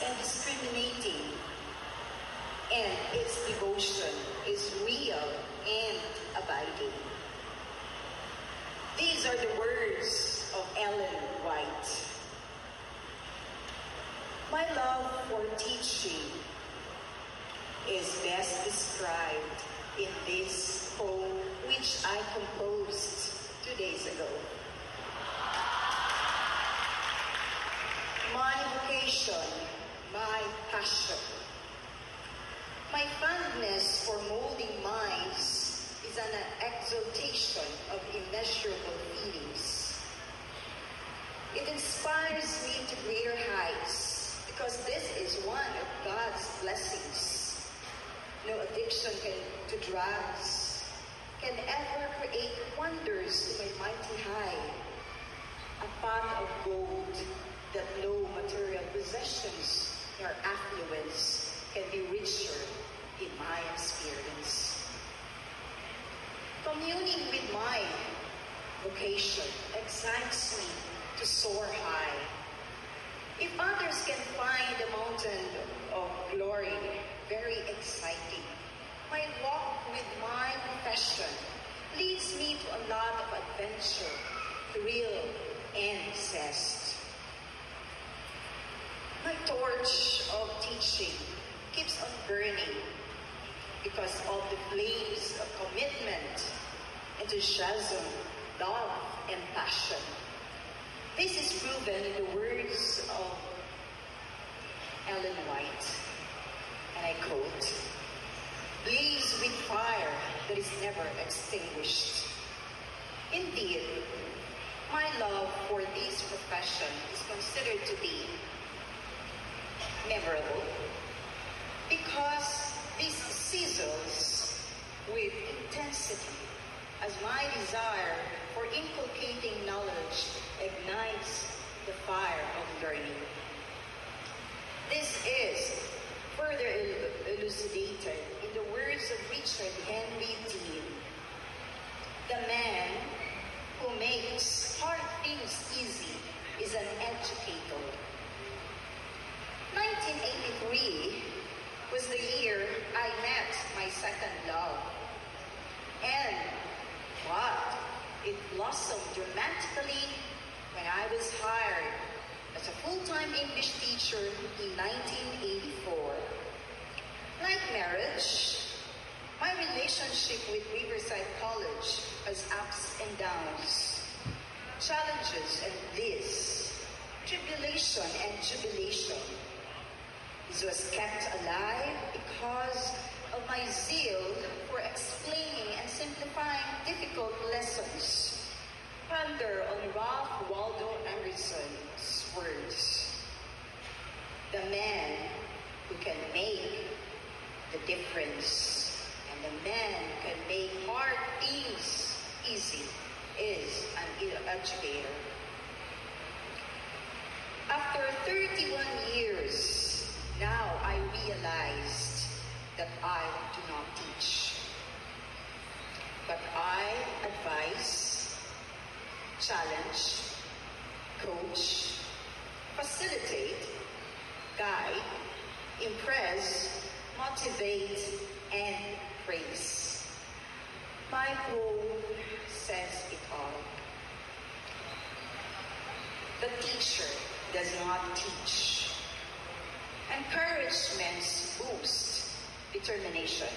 and discriminating, and its devotion is real and abiding. These are the words of Ellen White. My love for teaching is best described in this poem which I composed 2 days ago. My vocation, my passion, my fondness for molding minds is an exaltation of immeasurable feelings. It inspires me to greater heights because this is one of God's blessings. No addiction to drugs can ever create wonders to my mighty high. A pot of gold that no material possessions nor affluence can be richer in my experience. Communing with my vocation excites me to soar high. If others can find the mountain of glory very exciting, my walk with my profession leads me to a lot of adventure, thrill, and zest. My torch of teaching keeps on burning because of the flames of commitment, enthusiasm, love, and passion. This is proven in the words of Ellen White, and I quote, "Blaze with fire that is never extinguished." Indeed, my love for this profession is considered to be memorable because this sizzles with intensity as my desire for inculcating knowledge ignites the fire of learning. This is further elucidated in the words of Richard Henry Dean. The man who makes hard things easy is an educator. 1983 was the year I met my second love. And what? It blossomed dramatically when I was hired as a full-time English teacher in 1984. Like marriage, my relationship with Riverside College has ups and downs, challenges and bliss, tribulation and jubilation. This was kept alive because of my zeal for explaining and simplifying difficult lessons. Ponder on Ralph Waldo Emerson's words. The man who can make the difference and the man who can make hard things easy is an educator. After 31 years, now I realized that I do not teach, but I advise, challenge, coach, facilitate, guide, impress, motivate, and praise. My poem says it all. The teacher does not teach. Encouragements boost determination.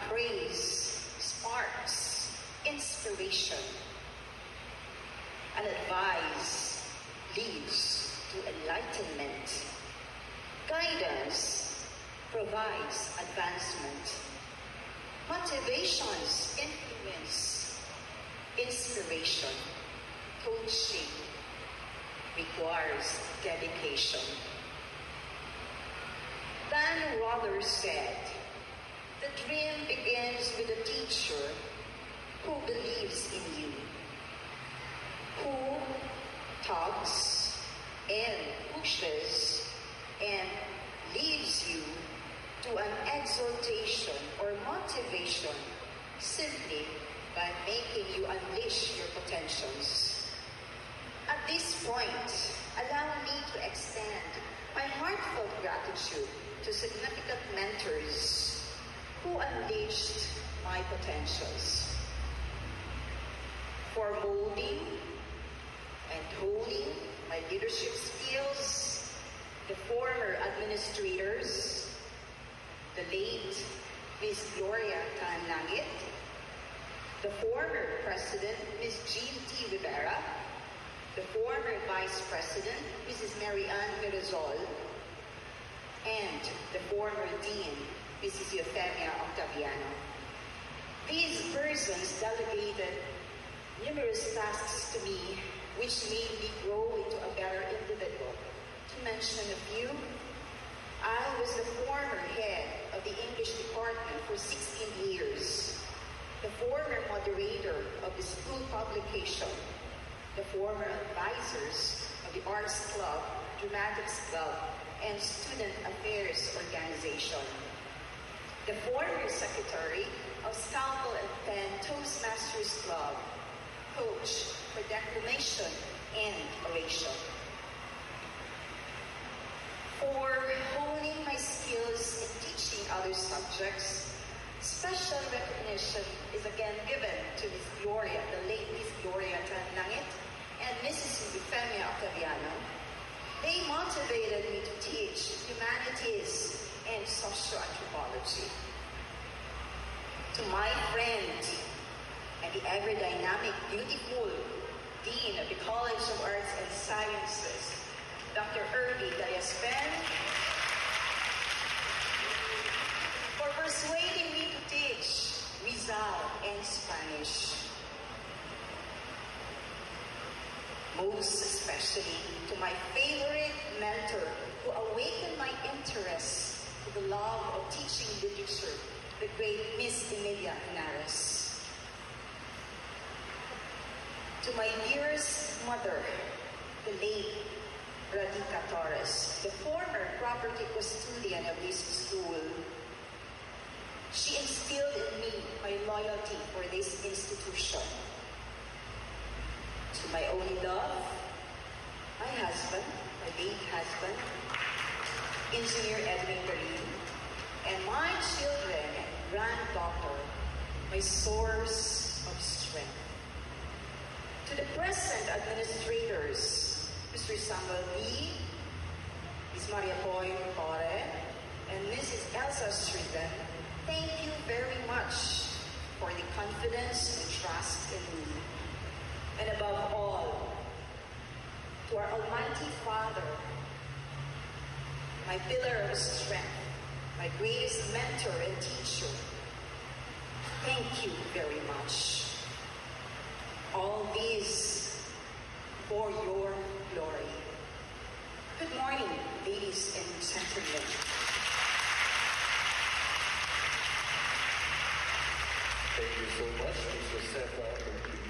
Praise sparks inspiration. And advice leads to enlightenment. Guidance provides advancement. Motivations influence inspiration. Coaching requires dedication. Dan Rather said, "The dream begins with a teacher who believes in you, who tugs and pushes and leads you to an exaltation or motivation simply by making you unleash your potentials." At this point, allow me to extend my heart gratitude to significant mentors who unleashed my potentials. For molding and honing my leadership skills, the former administrators, the late Ms. Gloria Tanlangit, the former President, Ms. Jean T. Rivera, the former Vice President, Mrs. Mary Ann Mirazol, and the former Dean, Mrs. Euphemia Octaviano. These persons delegated numerous tasks to me which made me grow into a better individual. To mention a few, I was the former head of the English department for 16 years, the former moderator of the school publication, the former advisors of the Arts Club, Dramatics Club, and Student Affairs Organization, the former secretary of Scalpel and Pen Toastmasters Club, coach for declamation and oration. For honing my skills in teaching other subjects, special recognition is again given to Ms. Gloria, the late Ms. Gloria Tanlangit, and Mrs. Euphemia Octaviano. They motivated me to teach humanities and socioanthropology. To my friend and the ever-dynamic, beautiful Dean of the College of Arts and Sciences, Dr. Irby Dayaspen, for persuading me to teach Rizal and Spanish. Most especially to my favorite mentor who awakened my interest to the love of teaching literature, the great Miss Emilia Henares. To my dearest mother, the late Radica Torres, the former property custodian of this school. She instilled in me my loyalty for this institution. To my only love, my husband, my late husband, Engineer Edwin Karim, and my children and granddaughter, my source of strength. To the present administrators, Mr. Samuel B., Ms. Maria Poy Torre, and Mrs. Elsa Strickland, thank you very much for the confidence and trust in me. And above all, to our Almighty Father, my pillar of strength, my greatest mentor and teacher, thank you very much. All these for your glory. Good morning, ladies and gentlemen. Thank you so much, Ms. Josefa.